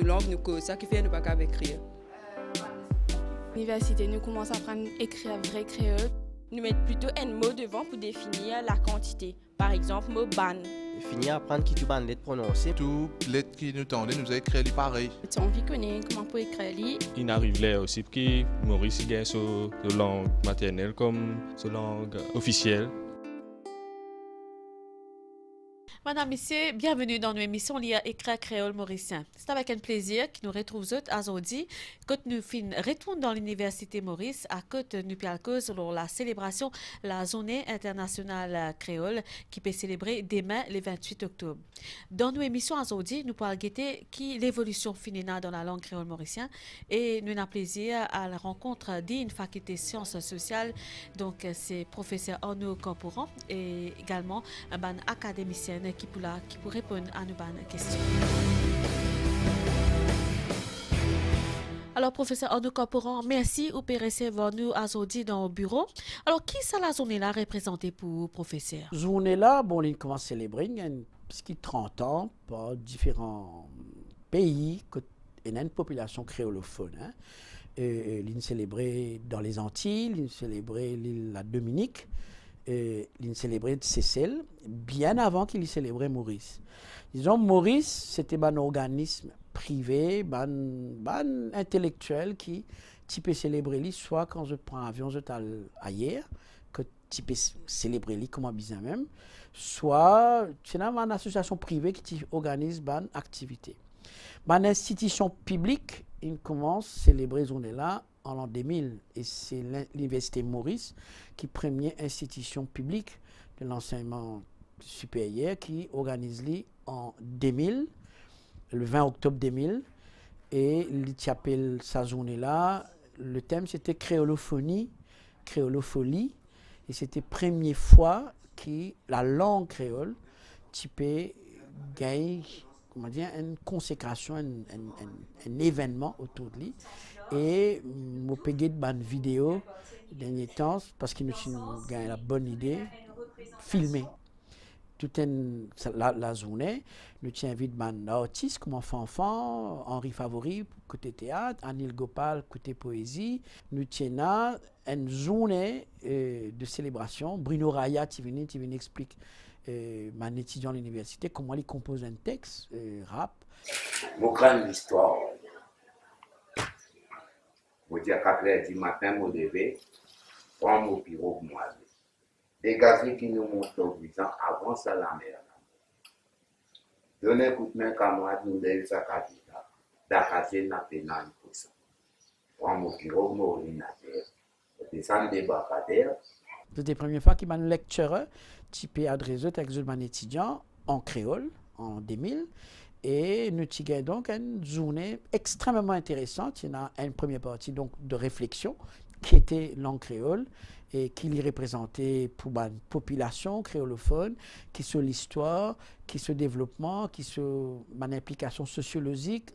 langue, nous, ça qui fait nous pas qu'à écrire. L'université, nous commençons à apprendre à écrire vrai créole. Nous mettons plutôt un mot devant pour définir la quantité. Par exemple, mot ban. Finir à apprendre qui tu ban lettre prononcée. Tout lettre qui nous tendait, nous a écrit pareil. Tu as envie de connaître comment pour écrire lui. Il arrive là aussi que Maurice il gagne sa langue maternelle comme sa langue officielle. Madame, Messieurs, bienvenue dans nos émissions liées à Écrit créole mauricien. C'est avec un plaisir que nous retrouvons aujourd'hui quand nous retournons dans l'Université Maurice à côté nous cause lors la célébration de la Journée internationale créole qui peut célébrer demain le 28 octobre. Dans nos émissions aujourd'hui, nous parlons guetter qui l'évolution féminine dans la langue créole mauricienne et nous avons plaisir à la rencontre d'une faculté de sciences sociales. Donc, c'est professeur Arnaud Camporan et également un académicien qui pour répondre à nos questions. Alors, professeur Arnaud Camporan, merci pour recevoir nous aujourd'hui dans le bureau. Alors, qui ça la journée-là représentée pour professeur? Journée-là, bon, on commence à célébrer, il y a 30 ans, par différents pays, il y a une population créolophone. Hein. L'île célébrée dans les Antilles, l'île célébrée l'île la Dominique. Il célébrait Seychelles bien avant qu'il célébrait Maurice. Disons, Maurice, c'était un organisme privé, un intellectuel qui peut célébrer soit quand je prends avion, je t'aille ailleurs, que tu peux célébrer comme un business même, soit c'est une association privée qui organise une activité. Une institution publique, il commence à célébrer journée là en l'an 2000, et c'est l'Université Maurice qui est la première institution publique de l'enseignement supérieur qui organise en 2000, le 20 octobre 2000, et il appelle sa journée-là, le thème c'était créolophonie, créolofolie, et c'était la première fois que la langue créole typée gagne une consécration, un événement autour de lui. Et je payé de bonnes vidéos dernier temps parce qu'il nous a la bonne idée filmer toute la journée. Nous invitons des artistes comme Fanfan, Henri Favori côté théâtre, Anil Gopal côté poésie. Nous avons une journée de célébration. Bruno Raya qui vient expliquer mon étudiant à l'université comment il compose un texte rap. Mon grande histoire. Je dis à 4 heures du matin, je me lever, prends mon bureau pour moi. Des gazés qui nous montrent l'horizon avant ça la mer. Donnez un coup de main camarade, nous devons ça candidat. D'Akaté n'a pas 9%. Prends mon bureau, mon ordinateur. Je descends des bacadères. C'était la première fois qu'il m'a lecturé, typé adressé avec un étudiant en créole en 2000. Et nous avons donc une journée extrêmement intéressante. Il y a une première partie donc, de réflexion qui était langue créole et qui les représentait pour la population créolophone, qui sur l'histoire, qui sur le développement, qui sur l'implication sociologique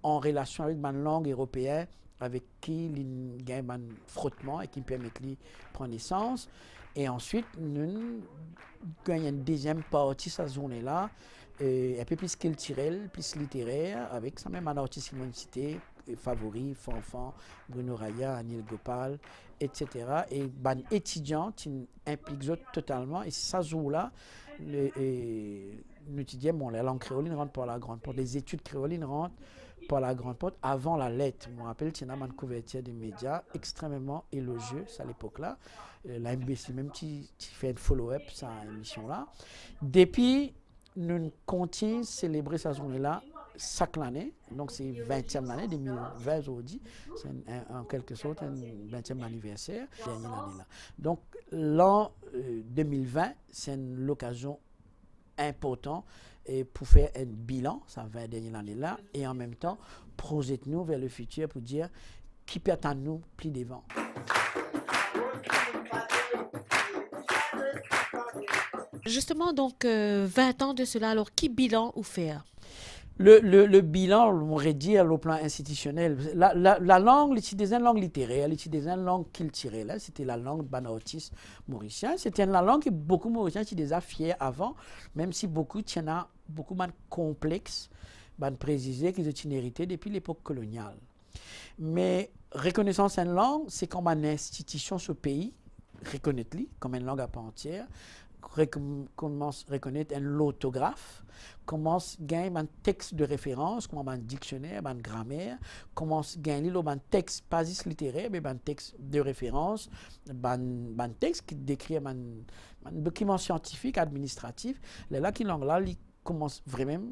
en relation avec la langue européenne, avec qui il y a un frottement et qui permet de prendre naissance. Et ensuite, nous avons une deuxième partie de cette journée-là, un peu plus culturel, plus littéraire, avec ça même un artiste qui m'a cité, Favori, Fanfan, Bruno Raya, Anil Gopal, etc. Et les étudiants qui impliquent totalement. Et ça jour-là, nous étudions bon, la langue créole, rentre par la grande porte. Les études créolines rentrent par la grande porte avant la lettre. Je me rappelle, il y a une couverture des médias extrêmement élogieuse à l'époque-là. La MBC même qui fait un follow-up sur cette émission-là. Depuis, nous continuons à célébrer cette journée-là chaque année. Donc, c'est 20e année, 2020 aujourd'hui. C'est en quelque sorte un 20e anniversaire, dernière année-là. Donc, l'an 2020, c'est une occasion importante pour faire un bilan, ça 20 dernières années-là, et en même temps, projeter-nous vers le futur pour dire qui peut attendre nous plus devant. Justement, donc, 20 ans de cela, alors, qui bilan ou faire? Le bilan, on aurait dit au plan institutionnel, la langue, l'utilisation de langue littéraire, l'utilisation de langue culturelle, c'était la langue d'un artiste mauricien. C'était une langue que beaucoup de Mauriciens étaient déjà fiers avant, même si beaucoup tiennent beaucoup de complexes ban précisé qu'ils ont une hérité depuis l'époque coloniale. Mais reconnaissance d'une langue, c'est comme une institution ce pays, reconnaître-le comme une langue à part entière, commence à reconnaître un orthographe, commence à gagner un texte de référence, comme un dictionnaire, une grammaire, commence à gagner un texte, pas juste littéraire, mais un texte de référence, un texte qui décrit un document scientifique, administratif. Là, qui langue là, il commence vraiment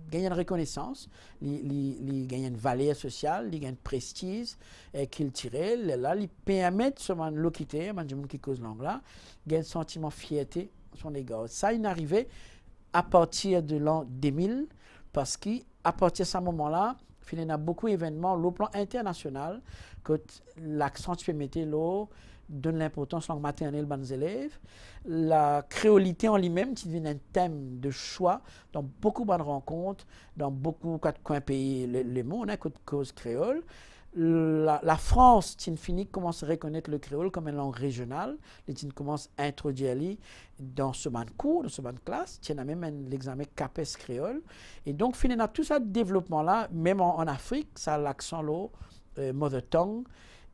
gagner une reconnaissance, il gagne une valeur sociale, il gagne un prestige culturel. Là, il permet ce locuteur, les gens qui causent langue là, gagne un sentiment de fierté à son égard. Ça, il est arrivé à partir de l'an 2000, parce qu'à partir de ce moment-là, il y a beaucoup d'événements au plan international, que l'accent tu peux mettre là, donne l'importance à la maternelle aux élèves. La créolité en lui-même, qui devient un thème de choix dans beaucoup de rencontres, dans beaucoup de coins pays, le monde, hein, cause créole. La France, commence à reconnaître le créole comme une langue régionale. Elle commence à introduire dans ce cours, dans ce classe. Il y a même l'examen CAPES créole. Et donc, finalement, tout ce développement-là, même en Afrique, ça a l'accent là, mother tongue.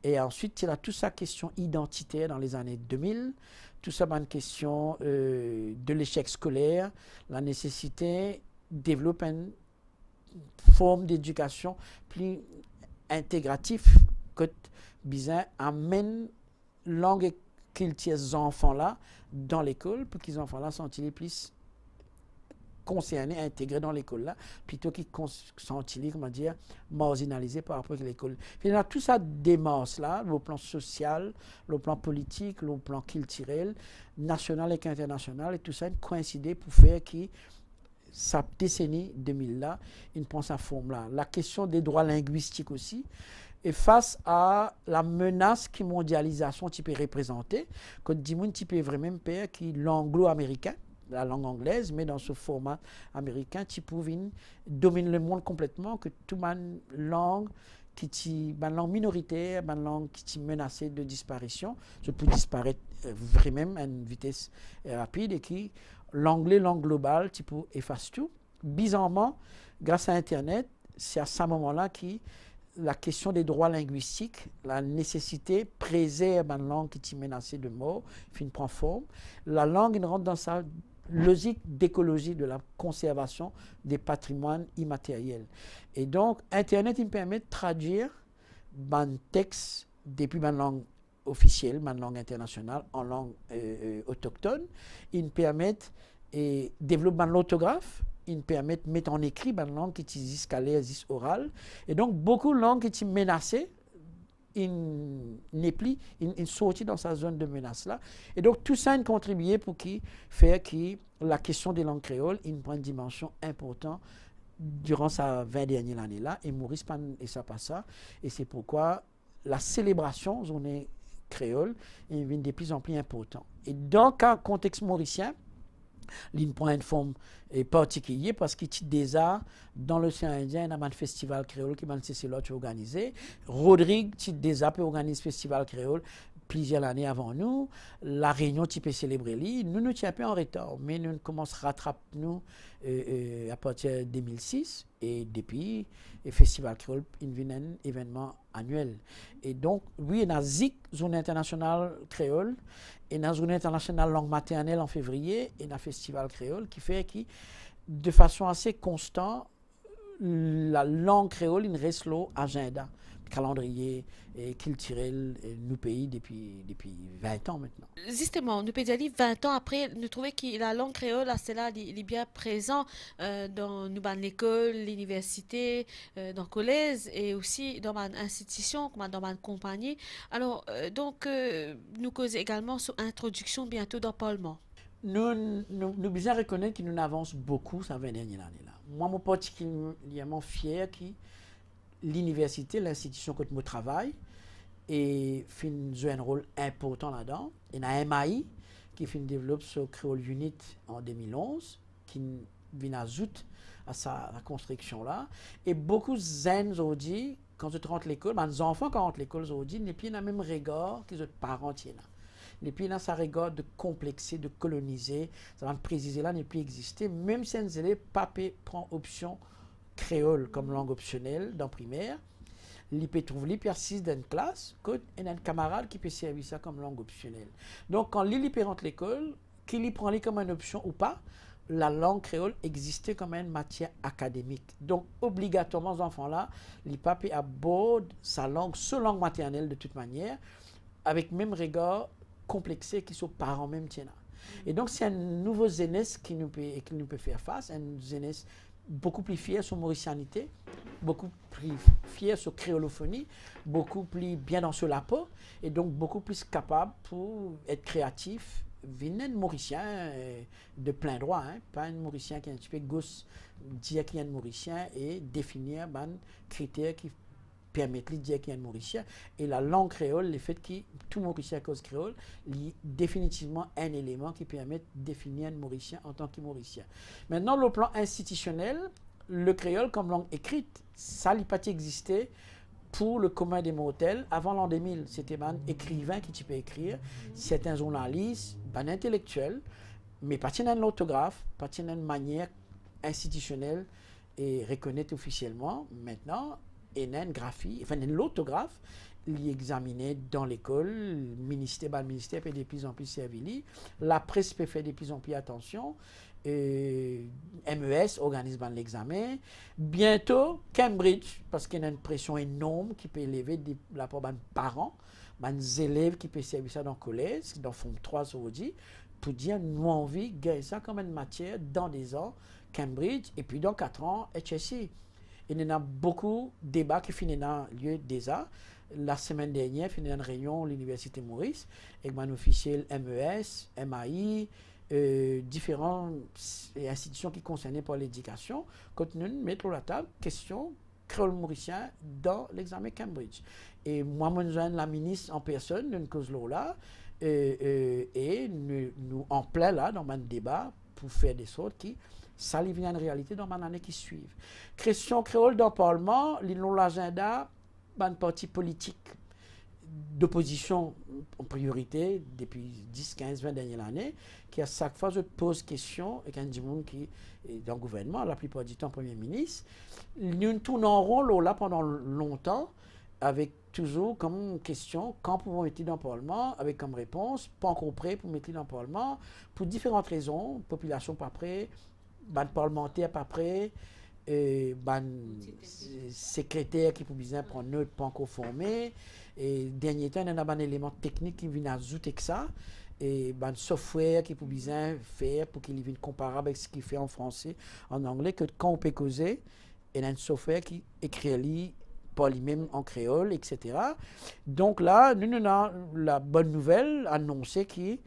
Et ensuite, il y a toute sa question identitaire dans les années 2000, tout ça une question de l'échec scolaire, la nécessité de développer une forme d'éducation plus intégrative que bizarre amène langue et culture ces enfants-là dans l'école pour qu'ils enfants-là sentent plus concernés, intégrés dans l'école-là, plutôt qu'ils sont comment dire, marginalisés par rapport à l'école. Finalement, tout ça démarche-là, le plan social, le plan politique, le plan culturel, national et international, et tout ça coïncide pour faire que sa décennie 2000-là, il prend sa forme-là. La question des droits linguistiques aussi, et face à la menace que la mondialisation peut représenter, quand Dimoun peut vraiment faire qui l'anglo-américain, la langue anglaise, mais dans ce format américain, qui pouvait dominer le monde complètement, que toute langue une langue minoritaire, une langue qui est menacée de disparition, je peux disparaître vraiment à une vitesse rapide et qui l'anglais, langue globale, tu peux effacer tout. Bizarrement, grâce à Internet, c'est à ce moment-là que la question des droits linguistiques, la nécessité préserve une langue qui est menacée de mort, prend forme. La langue rentre dans sa logique d'écologie, de la conservation des patrimoines immatériels. Et donc, Internet il me permet de traduire un texte depuis ma langue officielle, ma langue internationale, en langue autochtone. Il me permet de développer l'orthographe. Il me permet de mettre en écrit une langue qui est scalaire, orale. Et donc, beaucoup de langues qui sont menacées, il n'est plus, il sortit dans sa zone de menace-là. Et donc, tout ça a contribué pour faire que la question des langues créoles prend une dimension importante durant sa 20 dernières années-là. Et Maurice et ça passe ça. Et c'est pourquoi la célébration journée créole est de plus en plus importante. Et dans le contexte mauricien, il prend une forme particulière parce qu'il y a déjà dans l'océan Indien un festival créole qui est organisé. Rodrigue déjà peut organiser un festival créole plusieurs années avant nous. La Réunion peut célébrer lui. Nous sommes un peu en retard, mais nous commençons à rattraper nous à partir de 2006 et depuis le festival créole est un événement annuel. Et donc oui, il y a ZIC, Zone internationale créole, et dans la Zone internationale langue maternelle en février, et un festival créole qui fait que de façon assez constante, la langue créole il reste l'agenda calendrier culturel nous pays depuis 20 ans maintenant. Justement, nous pouvons dire 20 ans après, nous trouvons que la langue créole, c'est là, il est bien présent dans l'école, l'université, dans le collège et aussi dans l'institution, dans ma compagnie. Alors, donc, nous causons également sur introduction bientôt dans le Parlement. Nous devons reconnaître que nous avançons beaucoup ces 20 dernières années-là. Moi, je suis particulièrement fier que l'université, l'institution que je travaille, et joue un rôle important là-dedans. Il y a un MAI qui développe ce Creole Unit en 2011, qui vient ajouter à sa construction-là. Et beaucoup de jeunes aujourd'hui, quand ils rentrent à l'école, les enfants quand ils rentrent à l'école aujourd'hui, ils n'ont plus le même regard que les parents tiennent. Ils n'ont plus dans sa regard de complexer, de coloniser, ça va préciser là, n'est plus exister, même si les élèves prend option créole comme langue optionnelle dans primaire, il peut trouver persiste dans une classe, et un camarade qui peut servir ça comme langue optionnelle. Donc quand il rentre l'école, qu'il y prend comme une option ou pas, la langue créole existait comme une matière académique. Donc obligatoirement, ces enfants-là, les papes abordent sa langue maternelle de toute manière, avec même regard complexé qui sont parents même tiennent. Et donc c'est un nouveau jeunesse qui nous peut faire face, un jeunesse beaucoup plus fier sur mauricianité, beaucoup plus fier sur créolophonie, beaucoup plus bien dans ce lapo, et donc beaucoup plus capable pour être créatif, venir un mauricien de plein droit, hein, pas un mauricien qui est un petit peu gauche, dire qu'il y a un mauricien et définir des critères qui permettent de dire qu'il y a un mauricien. Et la langue créole, le fait que tout mauricien cause créole, est définitivement un élément qui permet de définir un mauricien en tant que mauricien. Maintenant, le plan institutionnel, le créole comme langue écrite, ça n'a pas existé pour le commun des mortels avant l'an 2000. C'était un écrivain qui peut écrire, certains journalistes, un intellectuel, mais pas de l'orthographe, pas de manière institutionnelle et reconnue officiellement. Maintenant, il y a une graphie, enfin l'orthographe, il est examiné dans l'école, le ministère fait de plus en plus servi, la presse peut faire de plus en plus attention, MES organise l'examen. Bientôt, Cambridge, parce qu'il y a une pression énorme qui peut élever la part des parents, des élèves qui peuvent servir ça dans le collège, dans le fond 3 aujourd'hui, pour dire nous avons envie de gagner ça comme une matière dans des ans, Cambridge, et puis dans 4 ans, HSI. Il y a beaucoup de débats qui finissent dans lieu déjà. La semaine dernière, il y a une réunion à l'Université Maurice avec un officiel MES, MAI, différentes institutions qui concernent par l'éducation. Quand nous mettons la table, question créole mauricien dans l'examen Cambridge. Et moi, je joins la ministre en personne, nous cause là, et nous en plein là dans un débat pour faire des sortes qui ça vient une réalité dans l'année qui suit. Question créole dans le Parlement, l'agenda d'un parti politique d'opposition en priorité depuis 10, 15, 20 dernières années, qui à chaque fois je pose question, et quand du monde qui est dans le gouvernement, la plupart du temps Premier ministre, nous tournons en rond là pendant longtemps, avec toujours comme question, quand pouvons mettre dans le Parlement, avec comme réponse, pas encore prêt pour mettre dans le Parlement, pour différentes raisons, population pas prêt, ban parlementaire pas prêt, ban secrétaire qui pour bien prendre note pas encore formé, et dernier temps il y a un élément technique qui vient ajouter que ça, et ban software qui pour bien faire pour qu'il vienne comparable avec ce qu'il fait en français, en anglais, que quand on peut causer, il y a un software qui écrit pas lui-même en créole, etc. Donc là, nous avons la bonne nouvelle annoncée que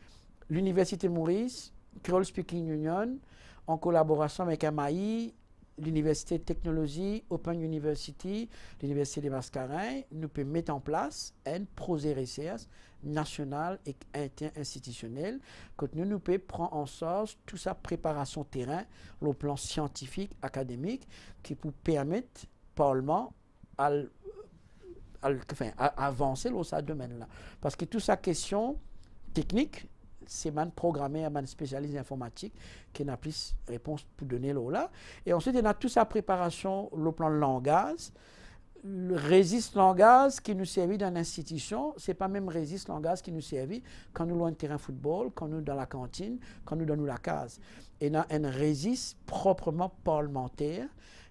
l'Université Maurice, Creole Speaking Union, en collaboration avec MAI, l'Université de Technologie, Open University, l'Université des Mascarins, nous peut mettre en place un projet recherche national et interinstitutionnel que nous peut prendre en charge toute sa préparation terrain au plan scientifique, académique, qui peut permettre au Parlement à avancer dans ce domaine-là. Parce que toute sa question technique, c'est man programmé à man spécialiste informatique qui n'a plus réponse pour donner là. Et ensuite, il y a toute sa préparation au plan langage. Le résiste langage qui nous servit dans l'institution, c'est pas même résiste langage qui nous servit quand nous loin de terrain football, quand nous dans la cantine, quand nous dans la case. Et il y a un résiste proprement parlementaire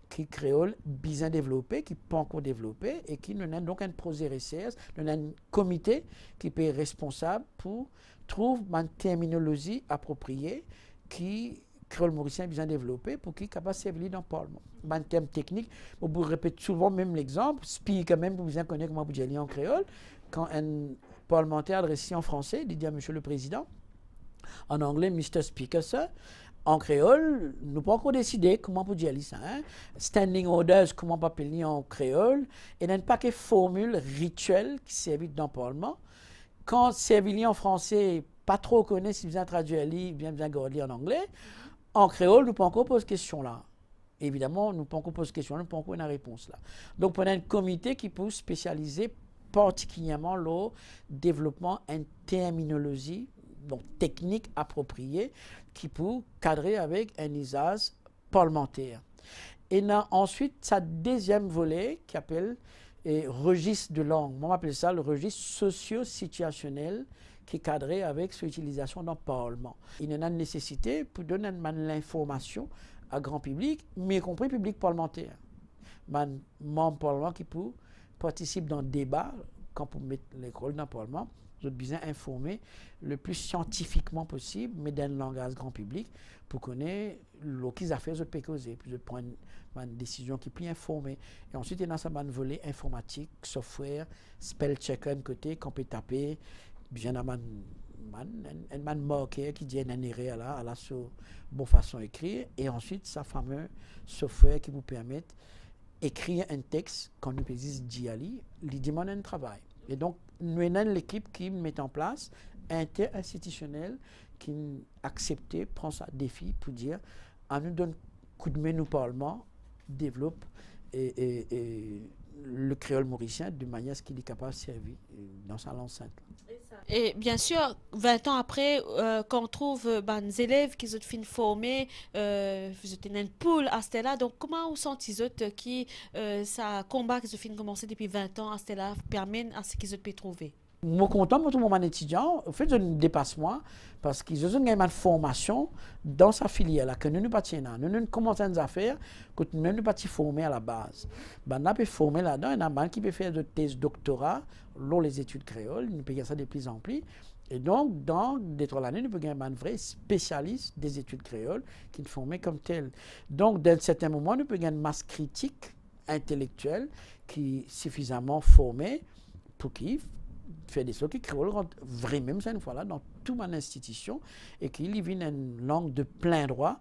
qui créole bien développé, qui pas encore développé, et qui nous a donc un projet recherche, nous a un comité qui peut être responsable pour trouver une terminologie appropriée qui créole mauricien bien développé pour qu'il soit capable de servir dans le Parlement. En termes techniques, on vous répète souvent même l'exemple, speak quand même pour bien connaître comment vous dites en créole. Quand un parlementaire adresse en français, il dit à Monsieur le Président, en anglais, Mr. Speaker, sir. En créole, nous n'avons pas encore décidé comment vous dire ça. Hein? Standing orders, comment on peut appeler en créole. Et il y a un paquet de formules rituelles qui servent dans le Parlement. Quand servir en français, pas trop connaît si vous avez traduit, bien garder en anglais. En créole, nous ne pouvons pas encore poser question là. Évidemment, nous ne pouvons pas encore poser question, nous ne pouvons pas encore une réponse là. Donc, on a un comité qui peut spécialiser particulièrement le développement en terminologie, donc technique appropriée, qui peut cadrer avec un usage parlementaire. Et ensuite, sa deuxième volet qui appelle registre de langue. Moi, j'appelle ça le registre socio-situationnel qui est cadré avec son utilisation dans le Parlement. Il y a une nécessité pour donner l'information à grand public, mais y compris public parlementaire. Man membre parlement qui participe dans le débat, quand pour mettre l'école dans le Parlement, vous êtes besoin d'informer le plus scientifiquement possible, mais dans le langage grand public, pour connaître ce qu'ils ont fait, vous pouvez causer, puis vous prendre une décision qui est plus informée. Et ensuite, il y a un volet informatique, software, spell checker de côté, qu'on peut taper, bien un marqueur qui dit un erreur là, à la bonne façon d'écrire, et ensuite, sa fameux software qui vous permet d'écrire un texte, quand nous disons Diali, il demande un travail. Et donc, nous avons l'équipe qui met en place interinstitutionnelle qui accepte, prend ça défi pour dire, on nous donne coup de main au Parlement, développe le créole mauricien de manière à ce qu'il est capable de servir dans sa langue sainte. Et bien sûr, 20 ans après, quand on trouve des élèves qui sont fin formés, vous êtes une poule à Stella, donc comment vous sentez qui ça combat qui ont commencé depuis 20 ans à Stella permet à ce qu'ils ont pu trouver? Je suis content pour tout mon étudiant. En fait, je ne dépasse moi parce qu'ils ont une formation dans sa filière là, que nous ne pas nous commençons à faire que nous ne pas formés à la base. Ben, on peut former là-dedans, il y a qui peut faire des thèses doctorat, les études créoles, nous peut faire ça de plus en plus. Et donc, dans les 3 années, nous pouvons avoir un vrai spécialiste des études créoles qui nous formés comme tel. Donc, dans certains moments, nous pouvons avoir une masse critique intellectuelle qui est suffisamment formée pour qui fait des choses qui créole rentre vraiment cette fois-là dans toute mon institution et qui vit une langue de plein droit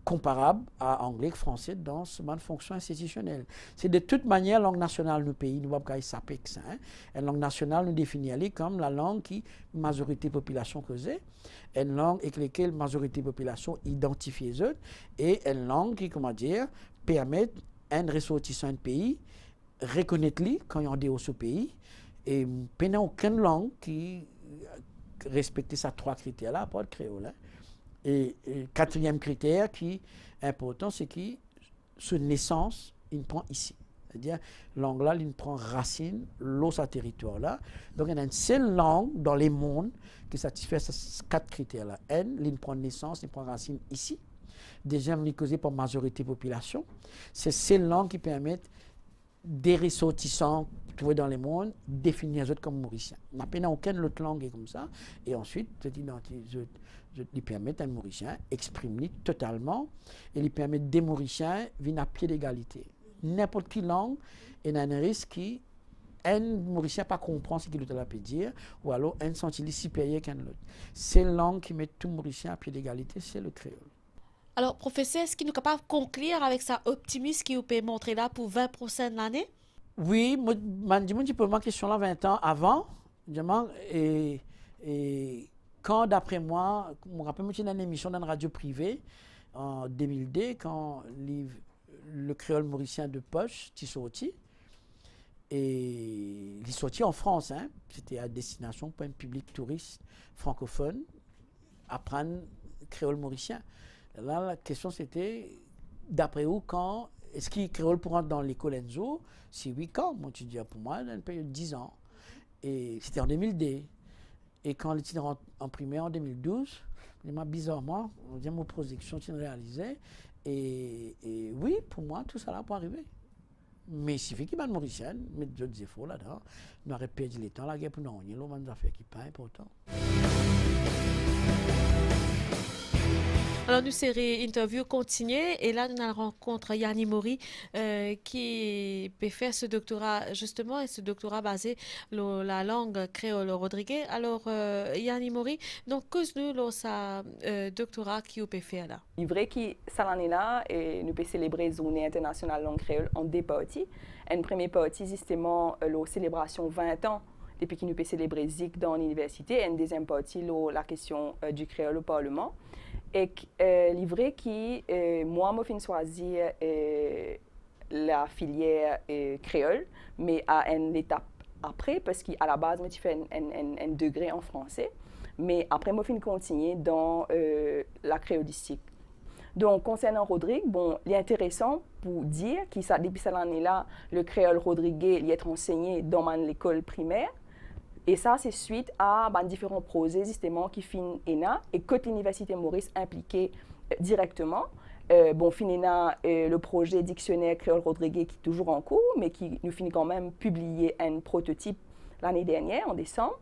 comparable à anglais et français dans ce mode fonction institutionnelle. C'est de toute manière la langue nationale du pays, nous ne pouvons pas s'appeler que ça. La langue nationale nous définit comme la langue qui majorité population causait, une langue avec laquelle la majorité population identifie les autres et une langue qui, comment dire, permet à un ressortissant de pays reconnaître lui quand il est en dehors de ce pays. Et il n'y a aucune langue qui respecte ces 3 critères-là, à part le créole. Hein. Et 4e critère qui est important, c'est que sa naissance, il prend ici. C'est-à-dire, langue-là, il prend racine, sa territoire-là. Donc, il y a une seule langue dans les mondes qui satisfait ces 4 critères-là. Il prend naissance, il prend racine ici. Deuxième, il est causé par majorité population. C'est cette langue qui permet des ressortissants trouvés dans le monde, définir les autres comme mauriciens. On n'a pas aucune autre langue comme ça. Et ensuite, je lui permettre à un mauricien exprimer totalement et lui permettre des mauriciens vivre à pied d'égalité. N'importe quelle langue, il y a un risque qui un mauricien pas comprend ce qu'il peut dire ou alors un sentit supérieur qu'un autre. C'est la langue qui met tout mauricien à pied d'égalité, c'est le créole. Alors, professeur, est-ce qu'il est capable de conclure avec sa optimisme qui vous peut montrer là pour 20 prochaines années? Oui, je me pose ma question là 20 ans avant. Et quand, d'après moi, je me rappelle une émission dans une radio privée en 2002, quand le créole mauricien de poche est sorti. Et il est sorti en France. Hein. C'était à destination pour un public touriste francophone, apprendre le créole mauricien. Là, la question c'était, d'après vous, quand est-ce qu'il créole pour rentrer dans l'école Enzo? Si oui, quand? Moi, tu dis, pour moi, dans une période de 10 ans. Et c'était en 2002. Et quand l'étude en primaire en 2012, bizarrement, on dit mon projection qui réalisée. Et oui, pour moi, tout ça là pour arriver. Mais il suffit qu'il y ait des Mauriciens, mais d'autres efforts là-dedans. Nous avons perdu le temps, la guerre pour nous, il y a des affaires qui sont pas importantes. Alors, nous série interview continuée et là, nous rencontrons Yanni Mori qui peut faire ce doctorat justement et ce doctorat basé sur la langue créole Rodriguez. Alors, Yanni Mori, donc, qu'est-ce sa doctorat qui peut faire là? Il est vrai que cette année-là, nous pouvons célébrer la Journée internationale langue créole en 2 parties. Une première partie, justement, la célébration 20 ans depuis que nous pouvons célébrer ZIC dans l'université et une deuxième partie, la question du créole au Parlement. Et il est vrai que moi, je choisi la filière créole, mais à une étape après, parce qu'à la base, je fais un degré en français, mais après, je continue dans la créolistique. Donc, concernant Rodrigue, bon, il est intéressant pour dire que depuis cette année-là, le créole rodriguais il est enseigné dans l'école primaire. Et ça, c'est suite à différents projets justement qui finissent ENA et que l'Université Maurice impliquée directement. Finina, le projet dictionnaire créole rodriguais qui est toujours en cours, mais qui nous finit quand même publier un prototype l'année dernière, en décembre.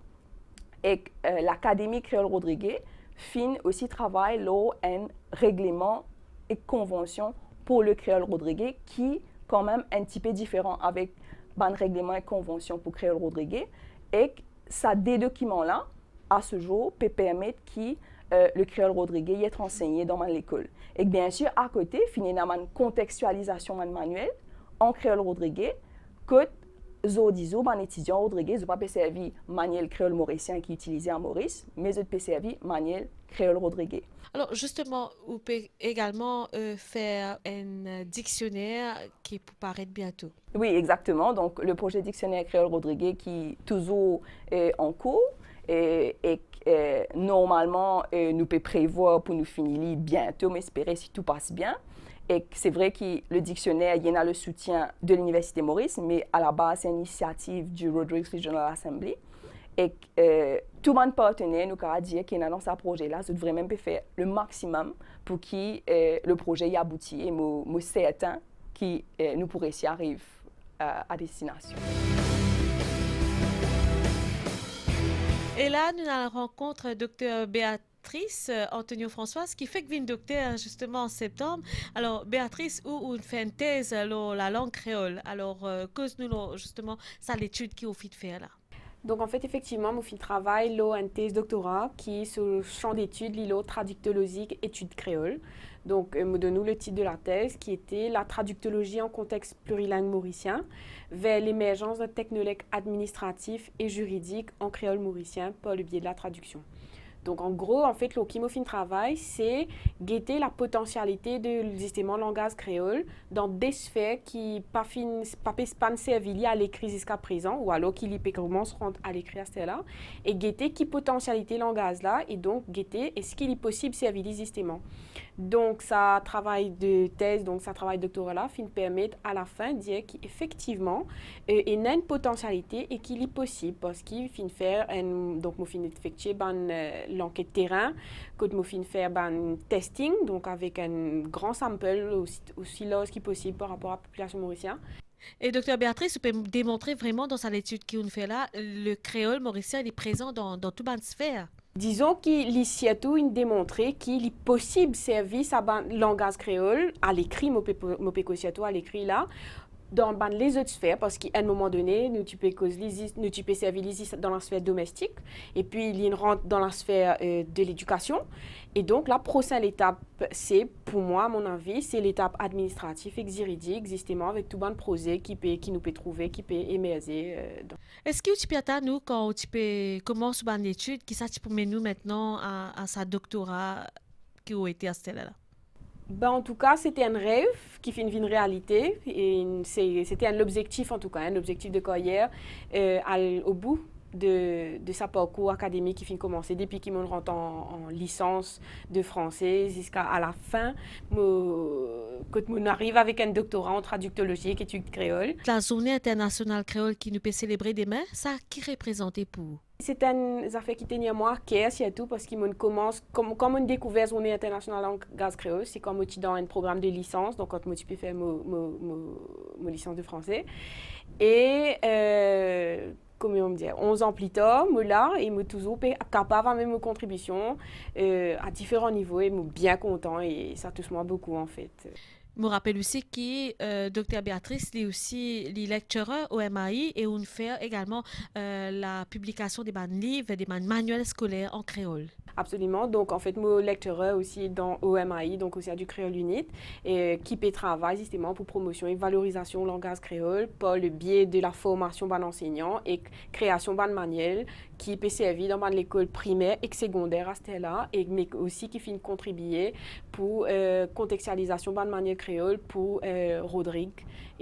Et l'Académie créole rodriguais fin aussi travaille là un règlement et convention pour le créole rodriguais qui quand même un petit peu différent avec un règlement et convention pour créole rodriguais. Et ça, des documents-là, à ce jour, peut permettre que le créole rodriguais est enseigné dans l'école. Et bien sûr, à côté, il y a une contextualisation manuelle en créole rodriguais que les étudiants rodriguais ne peuvent pas servir manuel créole mauricien qui est utilisé en Maurice, mais ils peuvent servir manuel créole rodriguais. Alors justement, vous pouvez également faire un dictionnaire qui peut paraître bientôt. Oui, exactement. Donc le projet dictionnaire créole rodriguais qui est toujours en cours et normalement nous pouvons prévoir pour nous finir bientôt, mais espérer si tout passe bien. Et c'est vrai que le dictionnaire, il y a le soutien de l'Université Maurice, mais à la base, c'est une initiative du Rodrigues Regional Assembly. Et tout le monde partenaire nous a dit qu'il y a dans ce projet-là, je devrais même faire le maximum pour que le projet y aboutisse. Et je suis certain que nous pourrons y arriver à destination. Et là, nous avons rencontré Dr Béatrice Antonio Françoise qui fait que vient docteur justement en septembre. Alors Béatrice, où fait une thèse la langue créole. Alors cause-nous justement ça l'étude qui est au fait de faire là. Donc en fait effectivement, mon travail une thèse doctorat qui est sur le champ d'études l'îlot traductologique études créole. Donc me donne le titre de la thèse qui était la traductologie en contexte plurilingue mauricien vers l'émergence d'un technologue administratif et juridique en créole mauricien par le biais de la traduction. Donc, en gros, en fait, le qui me travail, c'est guetter la potentialité de justement langage créole dans des sphères qui pas servi à l'écrit jusqu'à présent, ou alors qui commencent à l'écrit à ce là, et guetter qui potentialité langage là, et donc guetter est-ce qu'il est possible servir justement. Donc, ça travail de thèse, donc ça travail doctorat là, permet à la fin de dire qu'effectivement, il y a une potentialité et qu'il est possible parce qu'il fin faire donc moi fin effectuer l'enquête terrain, que moi fin faire testing, donc avec un grand sample aussi large qui possible par rapport à la population mauricienne. Et Dr Béatrice, vous pouvez démontrer vraiment dans sa étude qu'on fait là, le créole mauricien il est présent dans toute une sphère. Disons qu'il y a surtout démontré qu'il est possible de servir sa langage créole à l'écrit, surtout à l'écrit là, dans les autres sphères, parce qu'à un moment donné, nous tu peux servir dans la sphère domestique, et puis il rentre dans la sphère de l'éducation. Et donc la prochaine étape, c'est, pour moi, à mon avis, c'est l'étape administrative et juridique, justement, avec tout bon projet qui nous peut trouver, qui peut émerger. Est-ce que tu peux attendre nous quand tu peux commencer une étude, qui ça tu peux mener nous maintenant à sa doctorat qui a été à ce là? En tout cas, c'était un rêve qui fait une réalité. Et c'était l'objectif, en tout cas, un objectif de carrière au bout de sa parcours académique qui finit de commencer depuis qu'il rentre en licence de français jusqu'à la fin quand on arrive avec un doctorat en traductologie et études créole. La journée internationale créole qui nous peut célébrer demain, ça qui représentait pour vous? C'est une affaire qui tenait à moi cœur surtout parce qu'on commence comme on découvert la journée internationale en gaz créole, c'est comme je dans un programme de licence, donc quand je peux faire ma licence de français et comment on me dit, 11 ans plus tard, je suis là et je suis toujours capable de faire mes contributions à différents niveaux et je suis bien content et ça touche moi beaucoup en fait. Je me rappelle aussi que Dr Béatrice est aussi lecturer au MAI et on fait également la publication des livres, des manuels scolaires en créole. Absolument. Donc, en fait, moi, lecturer aussi au MAI, donc aussi à du Créole Unit, et qui peut travailler justement pour promotion et valorisation du langage créole par le biais de la formation d'un enseignant et création d'un manuel qui peut servir dans l'école primaire et secondaire à ce là et mais aussi qui finit contribuer pour contextualisation de manière créole pour Rodrigue.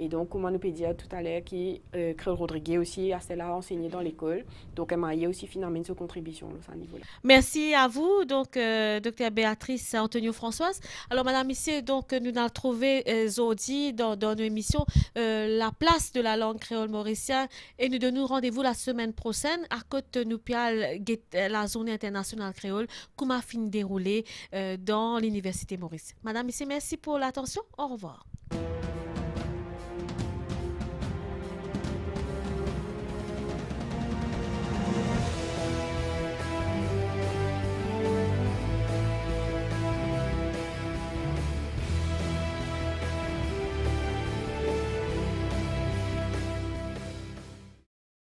Et donc, comme on nous peut dire tout à l'heure, qui créole Rodrigue aussi à ce là enseigné dans l'école. Donc, elle m'a aussi finalement une contribution à ce niveau-là. Merci à vous, donc, Dr. Béatrice Antonio-Françoise. Alors, Madame Messier, donc, nous allons trouver Zodi dans nos émissions la place de la langue créole mauricienne et nous donnons rendez-vous la semaine prochaine à côté nous la zone internationale créole comment a fini déroulé dans l'Université Maurice. Madame Messier, merci pour l'attention. Au revoir.